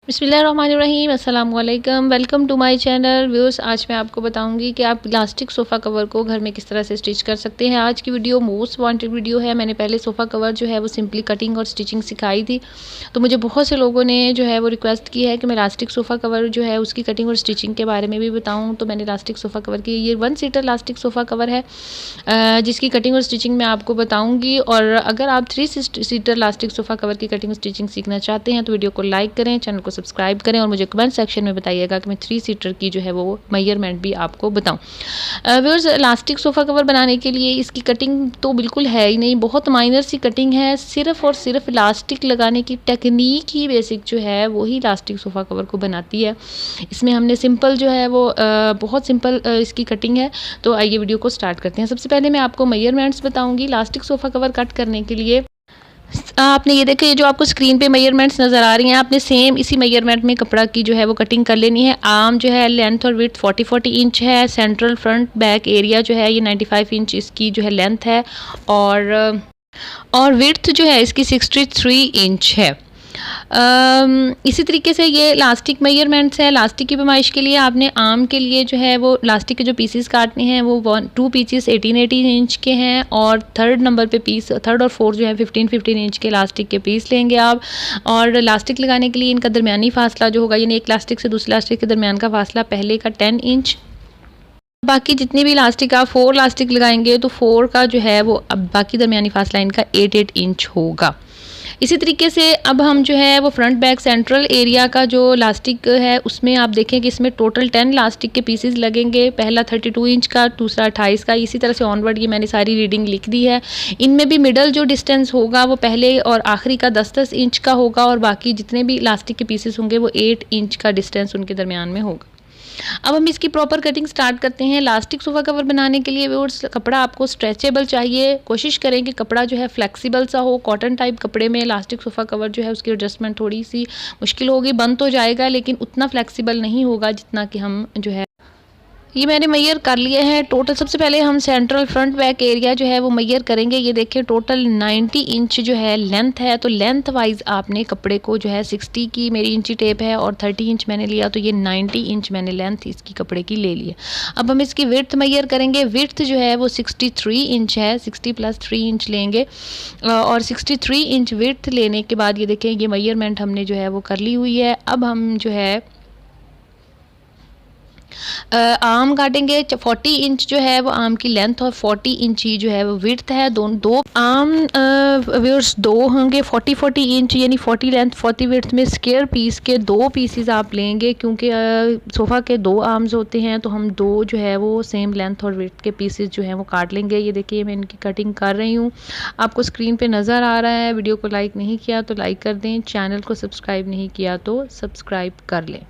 बिस्मिल्लाहिर्रहमानिर्रहीम, अस्सलाम वालेकुम। Welcome to my channel viewers. आज मैं आपको बताऊंगी कि आप इलास्टिक सोफ़ा कवर को घर में किस तरह से स्टिच कर सकते हैं। आज की वीडियो मोस्ट वांटेड वीडियो है। मैंने पहले सोफ़ा कवर जो है वो सिंपली कटिंग और स्टिचिंग सिखाई थी, तो मुझे बहुत से लोगों ने जो है वो रिक्वेस्ट की है कि मैं इलास्टिक सोफ़ा कवर जो है उसकी कटिंग और स्टिचिंग के बारे में भी बताऊँ। तो मैंने इलास्टिक सोफ़ा कवर की ये 1 सीटर इलास्टिक सोफ़ा कवर है जिसकी कटिंग और स्टिचिंग मैं आपको बताऊँगी। और अगर आप 3 सीटर इलास्टिक सोफ़ा कवर की कटिंग और स्टिचिंग सीखना चाहते हैं तो वीडियो को लाइक करें, चैनल को सब्सक्राइब करें और मुझे कमेंट सेक्शन में बताइएगा कि मैं 3 सीटर की जो है वो मेजरमेंट भी आपको बताऊं। व्यूअर्स, इलास्टिक सोफ़ा कवर बनाने के लिए इसकी कटिंग तो बिल्कुल है ही नहीं, बहुत माइनर सी कटिंग है। सिर्फ और सिर्फ इलास्टिक लगाने की टेक्निक ही बेसिक जो है वही इलास्टिक सोफ़ा कवर को बनाती है। इसमें हमने सिंपल जो है वो बहुत सिंपल इसकी कटिंग है। तो आइए वीडियो को स्टार्ट करते हैं। सबसे पहले मैं आपको मेजरमेंट्स बताऊंगी इलास्टिक सोफ़ा कवर कट करने के लिए। आपने ये देखिए, ये जो आपको स्क्रीन पे मेजरमेंट्स नज़र आ रही हैं, आपने सेम इसी मेजरमेंट में कपड़ा की जो है वो कटिंग कर लेनी है। आर्म जो है लेंथ और विड्थ 40-40 इंच है। सेंट्रल फ्रंट बैक एरिया जो है ये 95 इंच इसकी जो है लेंथ है और विड्थ जो है इसकी 63 इंच है। इसी तरीके से ये इलास्टिक मेजरमेंट्स है। इलास्टिक की पैमाइश के लिए आपने आर्म के लिए जो है वो इलास्टिक के जो पीसेस काटने हैं वो 2 पीसेस 18-18 इंच के हैं और थर्ड नंबर पे पीस, थर्ड और फोर्थ जो है 15-15 इंच के इलास्टिक के पीस लेंगे आप। और इलास्टिक लगाने के लिए इनका दरमियानी फासला जो होगा, यानी एक इलास्टिक से दूसरे इलास्टिक के दरमियान का फासला पहले का 10 इंच। बाकी जितनी भी इलास्टिक आप 4 इलास्टिक लगाएंगे तो 4 का जो है वो अब बाकी दरमियानी फासला इनका 8-8 इंच होगा। इसी तरीके से अब हम जो है वो फ्रंट बैक सेंट्रल एरिया का जो इलास्टिक है उसमें आप देखें कि इसमें टोटल 10 इलास्टिक के पीसेस लगेंगे। पहला 32 इंच का, दूसरा 28 का, इसी तरह से ऑनवर्ड ये मैंने सारी रीडिंग लिख दी है। इनमें भी मिडल जो डिस्टेंस होगा वो पहले और आखिरी का 10-10 इंच का होगा और बाकी जितने भी इलास्टिक के पीसेस होंगे वो 8 इंच का डिस्टेंस उनके दरमियान में होगा। अब हम इसकी प्रॉपर कटिंग स्टार्ट करते हैं। इलास्टिक सोफ़ा कवर बनाने के लिए व्यूअर्स कपड़ा आपको स्ट्रेचेबल चाहिए। कोशिश करें कि कपड़ा जो है फ्लेक्सिबल सा हो। कॉटन टाइप कपड़े में इलास्टिक सोफ़ा कवर जो है उसकी एडजस्टमेंट थोड़ी सी मुश्किल होगी। बन तो जाएगा लेकिन उतना फ्लेक्सिबल नहीं होगा जितना कि हम जो है ये मैंने मैयर कर लिए हैं। टोटल सबसे पहले हम सेंट्रल फ्रंट बैक एरिया जो है वो मैयर करेंगे। ये देखिए टोटल 90 इंच जो है लेंथ है। तो लेंथ वाइज आपने कपड़े को जो है 60 की मेरी इंची टेप है और 30 इंच मैंने लिया, तो ये 90 इंच मैंने लेंथ इसकी कपड़े की ले ली है। अब हम इसकी विड्थ मैयर करेंगे। विड्थ जो है वो 63 इंच है, 60 + 3 इंच लेंगे और 63 इंच विड्थ लेने के बाद ये देखें ये मैयरमेंट हमने जो है वो कर ली हुई है। अब हम जो है आर्म काटेंगे। 40 इंच जो है वो आर्म की लेंथ और 40 इंच ही जो है वो विड्थ है। दो आर्म व्यूअर्स दो होंगे 40-40 इंच, यानी 40 लेंथ 40 विड्थ में स्क्वायर पीस के 2 पीसेस आप लेंगे, क्योंकि सोफ़ा के 2 आर्म्स होते हैं तो हम 2 जो है वो सेम लेंथ और विड्थ के पीसेस जो हैं वो काट लेंगे। ये देखिए मैं इनकी कटिंग कर रही हूँ, आपको स्क्रीन पे नज़र आ रहा है। वीडियो को लाइक नहीं किया तो लाइक कर दें, चैनल को सब्सक्राइब नहीं किया तो सब्सक्राइब कर लें।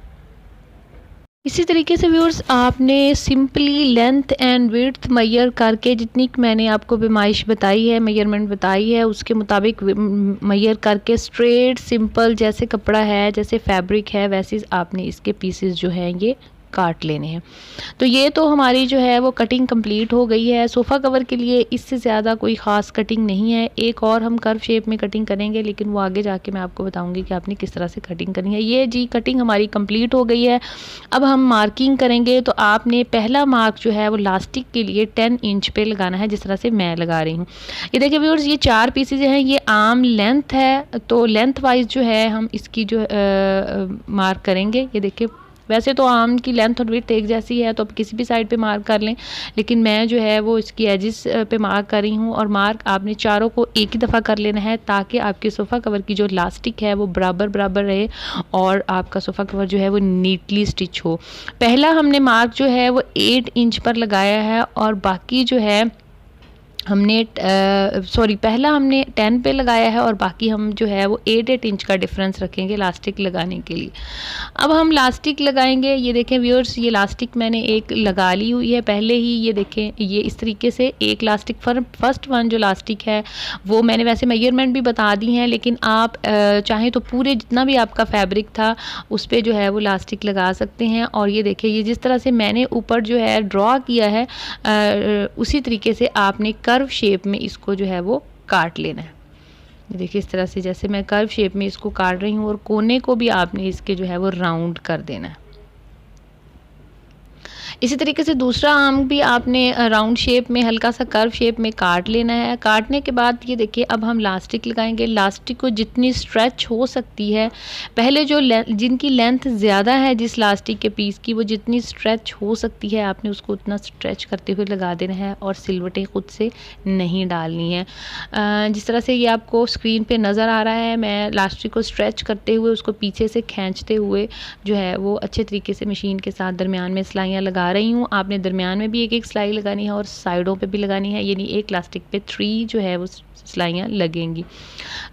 इसी तरीके से व्यूअर्स आपने simply length and width Maihar करके जितनी मैंने आपको पैमाइश बताई है, मेजरमेंट बताई है, उसके मुताबिक मैयर करके स्ट्रेट सिंपल जैसे कपड़ा है, जैसे फैब्रिक है, वैसे आपने इसके पीसेस जो हैं ये काट लेने हैं। तो ये तो हमारी जो है वो कटिंग कंप्लीट हो गई है। सोफ़ा कवर के लिए इससे ज़्यादा कोई ख़ास कटिंग नहीं है। एक और हम कर्व शेप में कटिंग करेंगे, लेकिन वो आगे जाके मैं आपको बताऊंगी कि आपने किस तरह से कटिंग करनी है। ये जी कटिंग हमारी कंप्लीट हो गई है। अब हम मार्किंग करेंगे। तो आपने पहला मार्क जो है वो लास्टिक के लिए 10 इंच पे लगाना है, जिस तरह से मैं लगा रही हूँ। ये देखिए व्यूअर्स, ये 4 पीसेज हैं, ये आर्म लेंथ है, तो लेंथ वाइज जो है हम इसकी जो मार्क करेंगे। ये देखिए वैसे तो आर्म की लेंथ और विड्थ एक जैसी है तो आप किसी भी साइड पे मार्क कर लें, लेकिन मैं जो है वो इसकी एजिस पे मार्क कर रही हूँ। और मार्क आपने चारों को एक ही दफ़ा कर लेना है ताकि आपके सोफ़ा कवर की जो इलास्टिक है वो बराबर बराबर रहे और आपका सोफ़ा कवर जो है वो नीटली स्टिच हो। पहला हमने मार्क जो है वो 8 इंच पर लगाया है और बाकी जो है हमने पहला हमने 10 पे लगाया है और बाकी हम जो है वो 8-8 इंच का डिफरेंस रखेंगे लास्टिक लगाने के लिए। अब हम लास्टिक लगाएंगे। ये देखें व्यूअर्स, ये लास्टिक मैंने एक लगा ली हुई है पहले ही। ये देखें ये इस तरीके से एक लास्टिक फर्स्ट वन जो लास्टिक है वो मैंने वैसे मेजरमेंट भी बता दी हैं, लेकिन आप चाहें तो पूरे जितना भी आपका फैब्रिक था उस पर जो है वो लास्टिक लगा सकते हैं। और ये देखिए ये जिस तरह से मैंने ऊपर जो है ड्रॉ किया है उसी तरीके से आपने कर्व शेप में इसको जो है वो काट लेना है। ये देखिए इस तरह से जैसे मैं कर्व शेप में इसको काट रही हूँ और कोने को भी आपने इसके जो है वो राउंड कर देना है। इसी तरीके से दूसरा आर्म भी आपने राउंड शेप में हल्का सा कर्व शेप में काट लेना है। काटने के बाद ये देखिए अब हम लास्टिक लगाएंगे। लास्टिक को जितनी स्ट्रेच हो सकती है, पहले जो जिनकी लेंथ ज़्यादा है जिस लास्टिक के पीस की, वो जितनी स्ट्रेच हो सकती है आपने उसको उतना स्ट्रेच करते हुए लगा देना है और सिलवटें खुद से नहीं डालनी है। जिस तरह से ये आपको स्क्रीन पे नज़र आ रहा है, मैं लास्टिक को स्ट्रेच करते हुए उसको पीछे से खींचते हुए जो है वो अच्छे तरीके से मशीन के साथ दरमियान में सिलाइयाँ लगा रही हूँ। आपने दरमियान में भी एक एक सिलाई लगानी है और साइडों पे भी लगानी है, यानी एक लास्टिक पे 3 जो है वो सिलाइयाँ लगेंगी।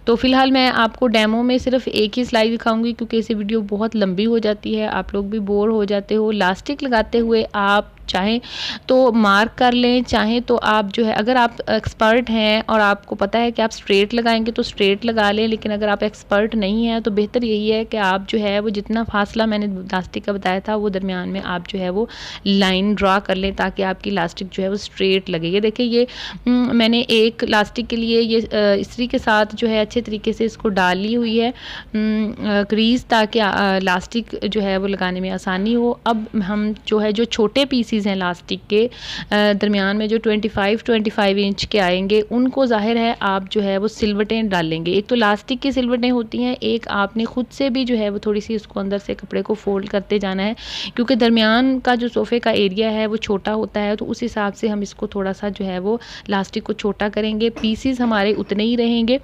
तो फ़िलहाल मैं आपको डेमो में सिर्फ एक ही सिलाई दिखाऊंगी क्योंकि ऐसी वीडियो बहुत लंबी हो जाती है, आप लोग भी बोर हो जाते हो। लास्टिक लगाते हुए आप चाहें तो मार्क कर लें, चाहें तो आप जो है, अगर आप एक्सपर्ट हैं और आपको पता है कि आप स्ट्रेट लगाएंगे तो स्ट्रेट लगा लें, लेकिन अगर आप एक्सपर्ट नहीं हैं तो बेहतर यही है कि आप जो है वो जितना फासला मैंने लास्टिक का बताया था वो दरमियान में आप जो है वो लाइन ड्रा कर लें ताकि आपकी लास्टिक जो है वो स्ट्रेट लगे। ये देखिए ये मैंने एक लास्टिक के लिए ये इस्त्री के साथ जो है अच्छे तरीके से इसको डाली हुई है क्रीज, ताकि लास्टिक जो है वो लगाने में आसानी हो। अब हम जो है जो छोटे पीसेस हैं लास्टिक के दरमियान में जो 25 इंच के आएंगे उनको ज़ाहिर है आप जो है वो सिलवटें डालेंगे। एक तो लास्टिक की सिलवटें होती हैं, एक आपने खुद से भी जो है वो थोड़ी सी उसको अंदर से कपड़े को फोल्ड करते जाना है क्योंकि दरमियान का जो सोफ़े का एरिया है वो छोटा होता है, तो उस हिसाब से हम इसको थोड़ा सा जो है वो लास्टिक को छोटा करेंगे। पीसीज हमारे उतने ही रहेंगे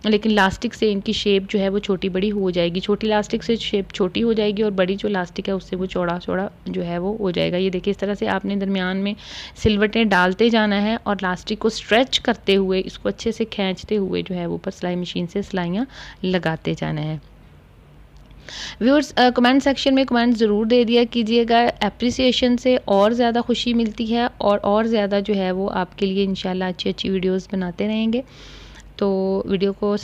लेकिन लास्टिक से इनकी शेप जो है वो छोटी बड़ी हो जाएगी। छोटी लास्टिक से शेप छोटी हो जाएगी और बड़ी जो लास्टिक है उससे वो चौड़ा चौड़ा जो है वो हो जाएगा। ये देखिए इस तरह से आपने दरमियान में सिलवटें डालते जाना है और लास्टिक को स्ट्रेच करते हुए इसको अच्छे से खींचते हुए जो है वो ऊपर सिलाई मशीन से सिलाइयाँ लगाते जाना है। व्यूअर्स कमेंट सेक्शन में कमेंट ज़रूर दे दिया कीजिएगा, अप्रिसिएशन से और ज़्यादा खुशी मिलती है और ज़्यादा जो है वो आपके लिए इंशाल्लाह अच्छी अच्छी वीडियोस बनाते रहेंगे। तो वीडियो को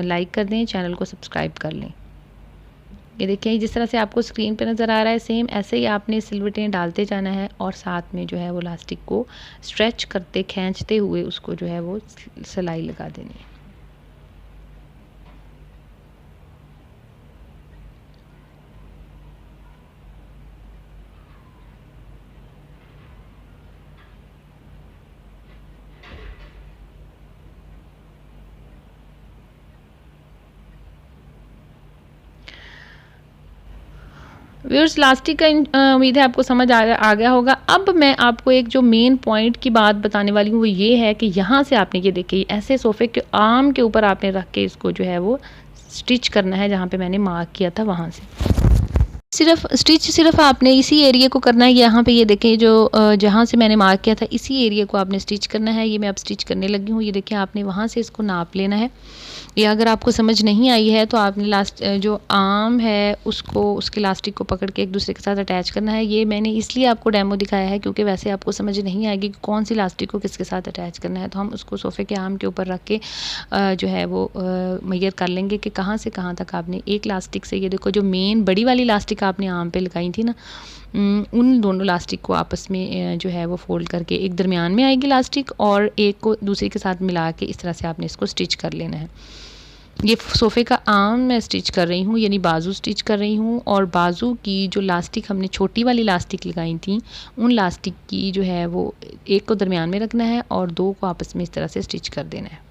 लाइक कर दें, चैनल को सब्सक्राइब कर लें। ये देखिए जिस तरह से आपको स्क्रीन पे नज़र आ रहा है सेम ऐसे ही आपने सिलवटें डालते जाना है और साथ में जो है वो लास्टिक को स्ट्रेच करते खींचते हुए उसको जो है वो सिलाई लगा देनी है। व्यूअर्स लास्टिक का उम्मीद है आपको समझ आ गया होगा। अब मैं आपको एक जो मेन पॉइंट की बात बताने वाली हूँ वो ये है कि यहाँ से आपने ये देखिए ऐसे सोफ़े के आर्म के ऊपर आपने रख के इसको जो है वो स्टिच करना है जहाँ पे मैंने मार्क किया था वहाँ से। सिर्फ आपने इसी एरिया को करना है। यहाँ पे ये देखें जो जहाँ से मैंने मार्क किया था इसी एरिया को आपने स्टिच करना है। ये मैं अब स्टिच करने लगी हूँ। ये देखिए आपने वहाँ से इसको नाप लेना है। या अगर आपको समझ नहीं आई है तो आपने जो आर्म है उसको उसके लास्टिक को पकड़ के एक दूसरे के साथ अटैच करना है। ये मैंने इसलिए आपको डेमो दिखाया है क्योंकि वैसे आपको समझ नहीं आएगी कि कौन सी लास्टिक को किसके साथ अटैच करना है। तो हम उसको सोफ़े के आर्म के ऊपर रख के जो है वो मेजर कर लेंगे कि कहाँ से कहाँ तक आपने एक लास्टिक से, ये देखो जो मेन बड़ी वाली लास्टिक आपने आर्म पे लगाई थी ना, उन दोनों लास्टिक को आपस में जो है वो फोल्ड करके एक दरमियान में आएगी लास्टिक और एक को दूसरे के साथ मिला के इस तरह से आपने इसको स्टिच कर लेना है। ये सोफ़े का आर्म मैं स्टिच कर रही हूँ, यानी बाजू स्टिच कर रही हूँ और बाजू की जो लास्टिक हमने छोटी वाली लास्टिक लगाई थी उन लास्टिक की जो है वो एक को दरमियान में रखना है और दो को आपस में इस तरह से स्टिच कर देना है।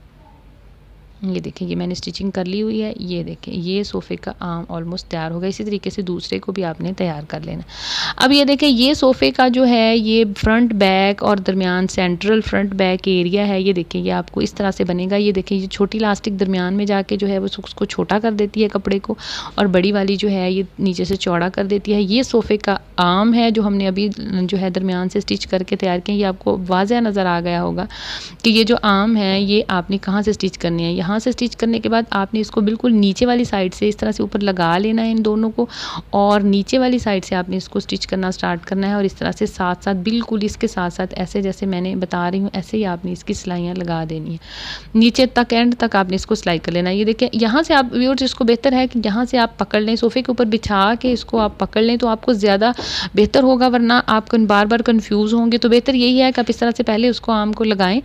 ये देखें ये मैंने स्टिचिंग कर ली हुई है। ये देखें ये सोफ़े का आर्म ऑलमोस्ट तैयार होगा। इसी तरीके से दूसरे को भी आपने तैयार कर लेना। अब ये देखें ये सोफ़े का जो है ये फ्रंट बैक और दरमियान सेंट्रल फ्रंट बैक एरिया है। ये देखें ये आपको इस तरह से बनेगा। ये देखें ये छोटी लास्टिक दरमियान में जाके जो है वो उसको छोटा कर देती है कपड़े को और बड़ी वाली जो है ये नीचे से चौड़ा कर देती है। ये सोफ़े का आर्म है जो हमने अभी जो है दरमियान से स्टिच करके तैयार किया। ये आपको वाज़ह नज़र आ गया होगा कि ये जो आर्म है ये आपने कहाँ से स्टिच करनी है। यहाँ से स्टिच करने के बाद आपने इसको बिल्कुल नीचे वाली साइड से इस तरह से ऊपर लगा लेना है इन दोनों को और नीचे वाली साइड से आपने इसको स्टिच करना स्टार्ट करना है और इस तरह से साथ साथ बिल्कुल इसके साथ साथ ऐसे जैसे मैंने बता रही हूँ ऐसे ही आपने इसकी सिलाइयाँ लगा देनी है। नीचे तक एंड तक आपने इसको सिलाई कर लेना है। ये देखें यहाँ से आप व्यूअर्स इसको बेहतर है कि यहाँ से आप पकड़ लें, सोफ़े के ऊपर बिछा के इसको आप पकड़ लें तो आपको ज़्यादा बेहतर होगा, वरना आप बार बार कन्फ्यूज़ होंगे। तो बेहतर यही है कि आप इस तरह से पहले उसको आर्म को लगाएं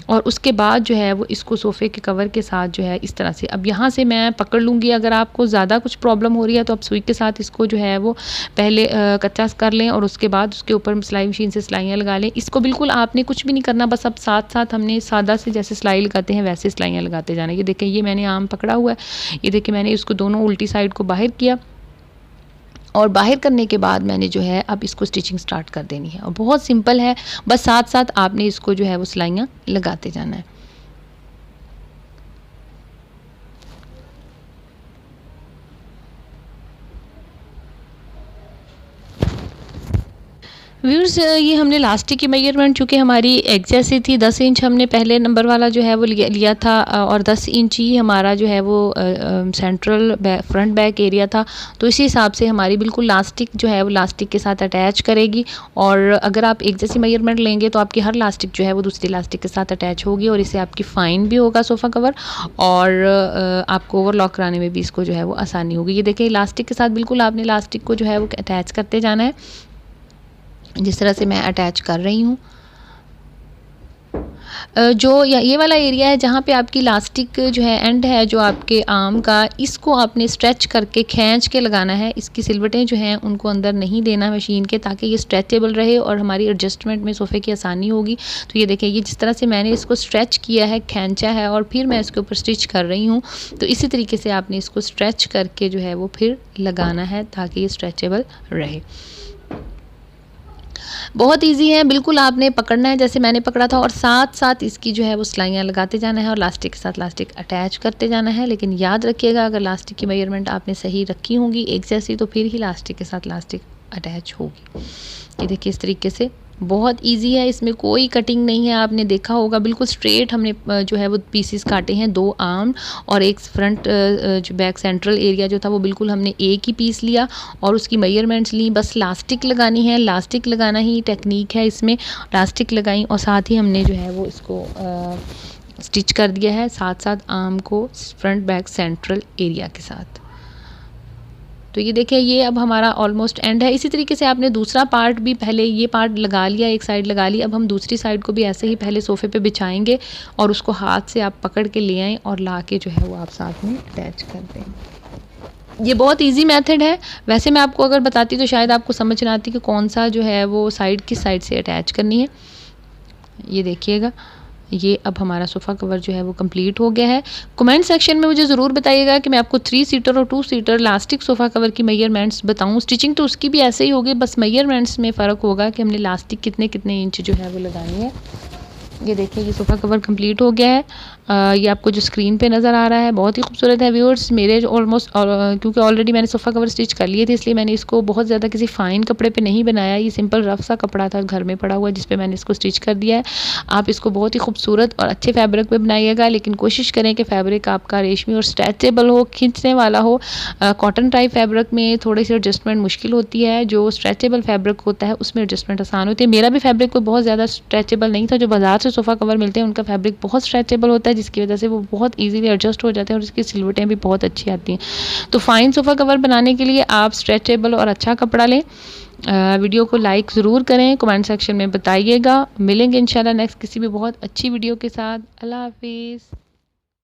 और उसके बाद जो है वो इसको सोफ़े के कवर के साथ साथ जो है इस तरह से अब यहाँ से मैं पकड़ लूँगी। अगर आपको ज़्यादा कुछ प्रॉब्लम हो रही है तो आप सुई के साथ इसको जो है वो पहले कच्चा कर लें और उसके बाद उसके ऊपर सिलाई मशीन से सिलाइयाँ लगा लें। इसको बिल्कुल आपने कुछ भी नहीं करना, बस अब साथ साथ हमने सादा से जैसे सिलाई लगाते हैं वैसे सिलाइयाँ लगाते जाना। ये देखें, ये मैंने आम पकड़ा हुआ है, ये देखिए मैंने इसको दोनों उल्टी साइड को बाहर किया और बाहर करने के बाद मैंने जो है अब इसको स्टिचिंग स्टार्ट कर देनी है और बहुत सिंपल है, बस साथ साथ आपने इसको जो है वो सिलाइयाँ लगाते जाना है। व्यूअर्स, ये हमने लास्टिक की मेजरमेंट चूँकि हमारी एक जैसी थी, 10 इंच हमने पहले नंबर वाला जो है वो लिया था और 10 इंच ही हमारा जो है वो सेंट्रल फ्रंट बैक एरिया था। तो इसी हिसाब से हमारी बिल्कुल लास्टिक जो है वो लास्टिक के साथ अटैच करेगी और अगर आप एक जैसी मेजरमेंट लेंगे तो आपकी हर लास्टिक जो है वो दूसरी लास्टिक के साथ अटैच होगी और इससे आपकी फ़ाइन भी होगा सोफ़ा कवर और आपको ओवरलॉक कराने में भी इसको जो है वो आसानी होगी। ये देखिए, लास्टिक के साथ बिल्कुल आपने लास्टिक को जो है वो अटैच करते जाना है, जिस तरह से मैं अटैच कर रही हूँ। जो ये वाला एरिया है जहाँ पे आपकी लास्टिक जो है एंड है जो आपके आर्म का, इसको आपने स्ट्रेच करके खींच के लगाना है। इसकी सिलवटें जो हैं उनको अंदर नहीं देना मशीन के, ताकि ये स्ट्रेचेबल रहे और हमारी एडजस्टमेंट में सोफ़े की आसानी होगी। तो ये देखिए, ये जिस तरह से मैंने इसको स्ट्रेच किया है, खींचा है और फिर मैं इसके ऊपर स्टिच कर रही हूँ, तो इसी तरीके से आपने इसको स्ट्रेच करके जो है वो फिर लगाना है ताकि ये स्ट्रेचेबल रहे। बहुत ईजी है, बिल्कुल आपने पकड़ना है जैसे मैंने पकड़ा था और साथ साथ इसकी जो है वो सिलाइयाँ लगाते जाना है और लास्टिक के साथ लास्टिक अटैच करते जाना है। लेकिन याद रखिएगा, अगर लास्टिक की मेजरमेंट आपने सही रखी होंगी एक जैसी, तो फिर ही लास्टिक के साथ लास्टिक अटैच होगी। ये देखिए, इस तरीके से बहुत इजी है, इसमें कोई कटिंग नहीं है। आपने देखा होगा बिल्कुल स्ट्रेट हमने जो है वो पीसेस काटे हैं, 2 आर्म और एक फ्रंट जो बैक सेंट्रल एरिया जो था वो बिल्कुल हमने एक ही पीस लिया और उसकी मेजरमेंट्स ली। बस लास्टिक लगानी है, लास्टिक लगाना ही टेक्निक है इसमें। लास्टिक लगाई और साथ ही हमने जो है वो इसको स्टिच कर दिया है, साथ साथ आर्म को फ्रंट बैक सेंट्रल एरिया के साथ। तो ये देखिए, ये अब हमारा ऑलमोस्ट एंड है। इसी तरीके से आपने दूसरा पार्ट भी, पहले ये पार्ट लगा लिया, एक साइड लगा ली, अब हम दूसरी साइड को भी ऐसे ही पहले सोफ़े पे बिछाएंगे और उसको हाथ से आप पकड़ के ले आएँ और ला के जो है वो आप साथ में अटैच कर दें। ये बहुत इजी मेथड है। वैसे मैं आपको अगर बताती तो शायद आपको समझ ना आती कि कौन सा जो है वो साइड किस साइड से अटैच करनी है। ये देखिएगा, ये अब हमारा सोफ़ा कवर जो है वो कंप्लीट हो गया है। कमेंट सेक्शन में मुझे ज़रूर बताइएगा कि मैं आपको 3 सीटर और 2 सीटर लास्टिक सोफ़ा कवर की मेजरमेंट्स बताऊं। स्टिचिंग तो उसकी भी ऐसे ही होगी, बस मेजरमेंट्स में फ़र्क होगा कि हमने लास्टिक कितने कितने इंच जो है वो लगानी है। ये देखिए, ये सोफ़ा कवर कंप्लीट हो गया है। ये आपको जो स्क्रीन पे नज़र आ रहा है बहुत ही खूबसूरत है व्यूअर्स। मेरे ऑलमोस्ट क्योंकि ऑलरेडी मैंने सोफ़ा कवर स्टिच कर लिए थे, इसलिए मैंने इसको बहुत ज़्यादा किसी फ़ाइन कपड़े पे नहीं बनाया। ये सिंपल रफ सा कपड़ा था घर में पड़ा हुआ, जिस पे मैंने इसको स्टिच कर दिया है। आप इसको बहुत ही खूबसूरत और अच्छे फैब्रिक पे बनाइएगा, लेकिन कोशिश करें कि फैब्रिक आपका रेशमी और स्ट्रेचेबल हो, खींचने वाला हो। कॉटन टाइप फैब्रिक में थोड़ी सी एडजस्टमेंट मुश्किल होती है, जो स्ट्रेचेबल फैब्रिक होता है उसमें एडजस्टमेंट आसान होती है। मेरा भी फैब्रिक कोई बहुत ज़्यादा स्ट्रेचेबल नहीं था। जो बाजार से सोफ़ा कवर मिलते हैं उनका फैब्रिक बहुत स्ट्रेचेबल होता है, जिसकी वजह से वो बहुत ईजीली एडजस्ट हो जाते हैं और उसकी सिलवटें भी बहुत अच्छी आती हैं। तो फाइन सोफ़ा कवर बनाने के लिए आप स्ट्रेचेबल और अच्छा कपड़ा लें। वीडियो को लाइक ज़रूर करें, कमेंट सेक्शन में बताइएगा। मिलेंगे इंशाल्लाह नेक्स्ट किसी भी बहुत अच्छी वीडियो के साथ। अल्लाह हाफिज़।